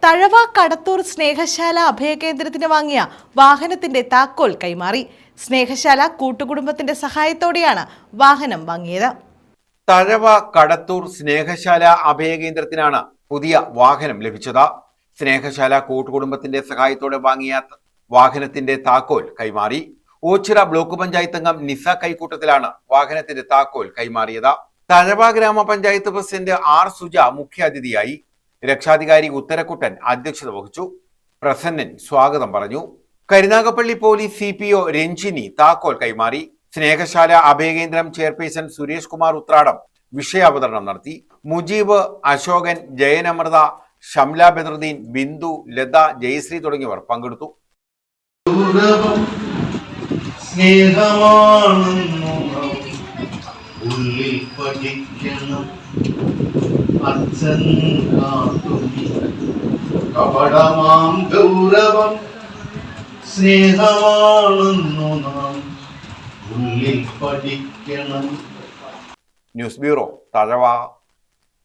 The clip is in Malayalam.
തഴവ കടത്തൂർ സ്നേഹശാല അഭയകേന്ദ്രത്തിന് വാങ്ങിയ വാഹനത്തിന്റെ താക്കോൽ കൈമാറി. സ്നേഹശാല കൂട്ടുകുടുംബത്തിന്റെ സഹായത്തോടെയാണ് വാഹനം വാങ്ങിയത്. തഴവ കടത്തൂർ സ്നേഹശാല അഭയകേന്ദ്രത്തിനാണ് പുതിയ വാഹനം ലഭിച്ചത്. സ്നേഹശാല കൂട്ടുകുടുംബത്തിന്റെ സഹായത്തോടെ വാങ്ങിയ വാഹനത്തിന്റെ താക്കോൽ കൈമാറി. ഓച്ചിറ ബ്ലോക്ക് പഞ്ചായത്ത് അംഗം നിസ കൈക്കൂട്ടത്തിലാണ് വാഹനത്തിന്റെ താക്കോൽ കൈമാറിയത്. തഴവ ഗ്രാമപഞ്ചായത്ത് പ്രസിഡന്റ് ആർ സുജ മുഖ്യാതിഥിയായി. രക്ഷാധികാരി ഉത്തരക്കുട്ടൻ അധ്യക്ഷത വഹിച്ചു. പ്രസന്നൻ സ്വാഗതം പറഞ്ഞു. കരുനാഗപ്പള്ളി പോലീസ് CPO രഞ്ജിനി താക്കോൽ കൈമാറി. സ്നേഹശാല അഭയകേന്ദ്രം ചെയർപേഴ്സൺ സുരേഷ് കുമാർ ഉത്രാടം വിഷയാവതരണം നടത്തി. മുജീബ്, അശോകൻ, ജയനമൃത, ഷംല ബദറുദ്ദീൻ, ബിന്ദു, ലത, ജയശ്രീ തുടങ്ങിയവർ പങ്കെടുത്തു. അച്ഛൻ കപടമാം ഗൗരവം സ്നേഹമാണെന്നു നാം ഉള്ളിൽ പഠിക്കണം. News bureau, Thazhava.